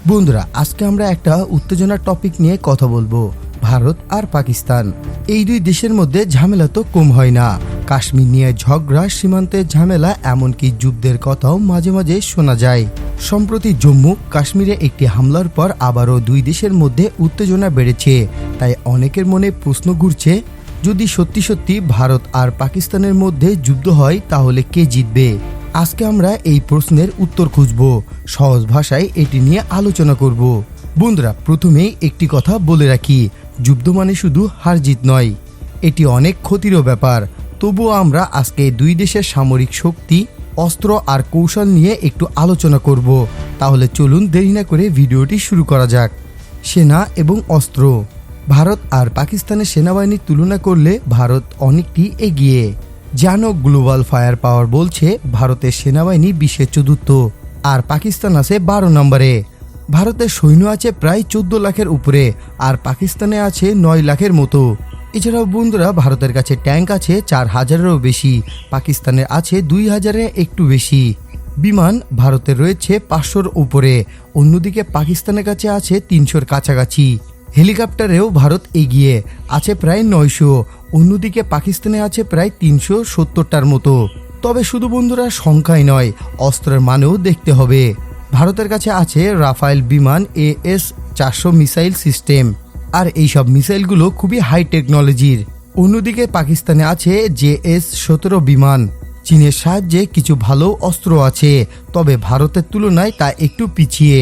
বন্ধুরা, আজকে আমরা একটা উত্তেজনার টপিক নিয়ে কথা বলবো। ভারত আর পাকিস্তান, এই দুই দেশের মধ্যে ঝামেলা তো কম হয় না। কাশ্মীর নিয়ে ঝগড়া, সীমান্তের ঝামেলা, এমনকি যুদ্ধের কথাও মাঝে মাঝে শোনা যায়। সম্প্রতি জম্মু কাশ্মীরে একটি হামলার পর আবারও দুই দেশের মধ্যে উত্তেজনা বেড়েছে। তাই অনেকের মনে প্রশ্ন ঘুরছে, যদি সত্যি সত্যি ভারত আর পাকিস্তানের মধ্যে যুদ্ধ হয় তাহলে কে জিতবে? আজকে আমরা এই প্রশ্নের উত্তর খুঁজব, সহজ ভাষায় এটি নিয়ে আলোচনা করব। বন্ধুরা, প্রথমেই একটি কথা বলে রাখি, যুদ্ধ মানে শুধু হার জিত নয়, এটি অনেক ক্ষতিরও ব্যাপার। তবুও আমরা আজকে দুই দেশের সামরিক শক্তি, অস্ত্র আর কৌশল নিয়ে একটু আলোচনা করব। তাহলে চলুন দেরি না করে ভিডিওটি শুরু করা যাক। সেনা এবং অস্ত্র। ভারত আর পাকিস্তানের সেনাবাহিনীর তুলনা করলে ভারত অনেকটি এগিয়ে। জানো, গ্লোবাল ফায়ার পাওয়ার বলছে ভারতের সেনাবাহিনী বিশ্বের চতুর্থ আর পাকিস্তান আছে 12 নম্বরে। ভারতের সৈন্য আছে প্রায় 14 লাখের উপরে আর পাকিস্তানে আছে 9 লাখের মতো। এছাড়াও বন্ধুরা, ভারতের কাছে ট্যাঙ্ক আছে 4000-এরও বেশি, পাকিস্তানের আছে 2000-এর একটু বেশি। বিমান ভারতের রয়েছে 500-র উপরে, অন্যদিকে পাকিস্তানের কাছে আছে 300-র কাছাকাছি। হেলিকপ্টারেও ভারত এগিয়ে, আছে প্রায় 900, অন্যদিকে পাকিস্তানে আছে প্রায় 370টার মতো। তবে শুধু বন্ধুরা সংখ্যাই নয়, অস্ত্রের মানেও দেখতে হবে। ভারতের কাছে আছে রাফায়েল বিমান, AS-400 মিসাইল সিস্টেম, আর এইসব মিসাইলগুলো খুবই হাই টেকনোলজির। অন্যদিকে পাকিস্তানে আছে JS-17 বিমান। চীনের সাহায্যে কিছু ভালো অস্ত্র আছে, তবে ভারতের তুলনায় তা একটু পিছিয়ে।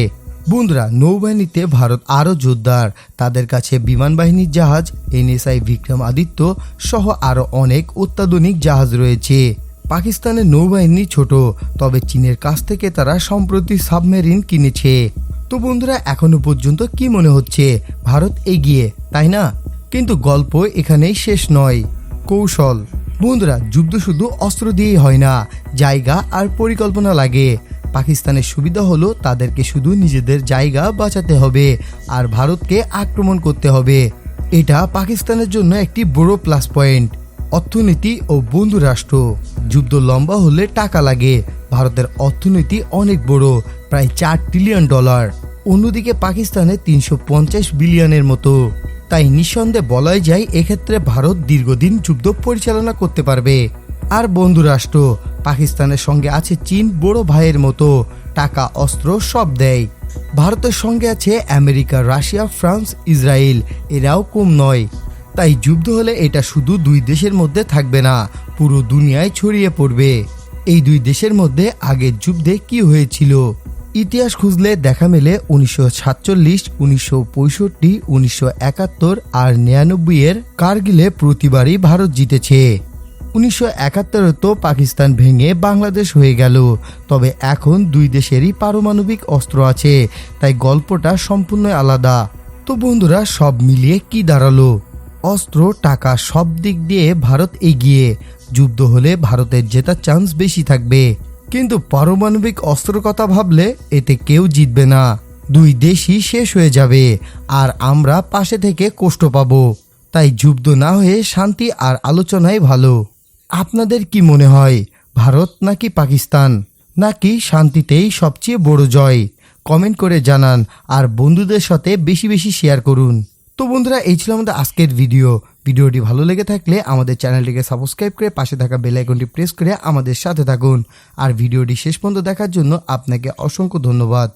বন্ধুরা, নৌবাহিনীতে ভারত আরও জোরদার, তাদের কাছে বিমান বাহিনীর জাহাজ NSI বিক্রমাদিত্য সহ আরও অনেক অত্যাধুনিক জাহাজ রয়েছে। পাকিস্তানের নৌবাহিনী ছোট, তবে চীনের কাছ থেকে তারা সম্প্রতি সাবমেরিন কিনেছে। তো বন্ধুরা, এখনো পর্যন্ত কি মনে হচ্ছে? ভারত এগিয়ে, তাই না? কিন্তু গল্প এখানেই শেষ নয়। কৌশল। বন্ধুরা, যুদ্ধ শুধু অস্ত্র দিয়েই হয় না, জায়গা আর পরিকল্পনা লাগে। পাকিস্তানের সুবিধা হলো তাদেরকে শুধু নিজেদের জায়গা বাঁচাতে হবে আর ভারতকে আক্রমণ করতে হবে। এটা পাকিস্তানের জন্য একটি বড় প্লাস পয়েন্ট। অর্থনীতি ও বন্ধু রাষ্ট্র। যুদ্ধ লম্বা হলে টাকা লাগে। ভারতের অর্থনীতি অনেক বড়, প্রায় $4 ট্রিলিয়ন। অন্যদিকে পাকিস্তানে 350 বিলিয়নের মতো। তাই নিঃসন্দেহে বলাই যায় এক্ষেত্রে ভারত দীর্ঘদিন যুদ্ধ পরিচালনা করতে পারবে। আর বন্ধু রাষ্ট্র, পাকিস্তানের সঙ্গে আছে চীন, বড় ভাইয়ের মতো, টাকা অস্ত্র সব দেয়। ভারতের সঙ্গে আছে আমেরিকা, রাশিয়া, ফ্রান্স, ইসরায়েল, এরাও কম নয়। তাই যুদ্ধ হলে এটা শুধু দুই দেশের মধ্যে থাকবে না, পুরো দুনিয়ায় ছড়িয়ে পড়বে। এই দুই দেশের মধ্যে আগের যুদ্ধে কি হয়েছিল? ইতিহাস খুঁজলে দেখা মেলে 1947, 1965, 1971 আর 1999-এর কারগিলে প্রতিবারই ভারত জিতেছে। 1971-এ তো পাকিস্তান ভেঙে বাংলাদেশ হয়ে গেল, তবে এখন দুই দেশেরই পারমাণবিক অস্ত্র আছে, তাই গল্পটা সম্পূর্ণ আলাদা। তো বন্ধুরা, সব মিলিয়ে কি দাঁড়ালো? অস্ত্র, টাকা, সব দিক দিয়ে ভারত এগিয়ে। যুদ্ধ হলে ভারতের জেতার চান্স বেশি থাকবে, কিন্তু পারমাণবিক অস্ত্রের কথা ভাবলে এতে কেউ জিতবে না। দুই দেশই শেষ হয়ে যাবে আর আমরা পাশে থেকে কষ্ট পাবো। তাই যুদ্ধ না হয়ে শান্তি আর আলোচনাই ভালো। আপনাদের কি মনে হয়, ভারত নাকি পাকিস্তান, নাকি শান্তিতেই সবচেয়ে বড় জয়? কমেন্ট করে জানান আর বন্ধুদের সাথে বেশি বেশি শেয়ার করুন। তো বন্ধুরা, এই ছিল আমাদের আজকের ভিডিওটি ভালো লেগে থাকলে আমাদের চ্যানেলটিকে সাবস্ক্রাইব করে পাশে থাকা বেল আইকনটি প্রেস করে আমাদের সাথে থাকুন। আর ভিডিওটি শেষ পর্যন্ত দেখার জন্য আপনাকে অসংখ্য ধন্যবাদ।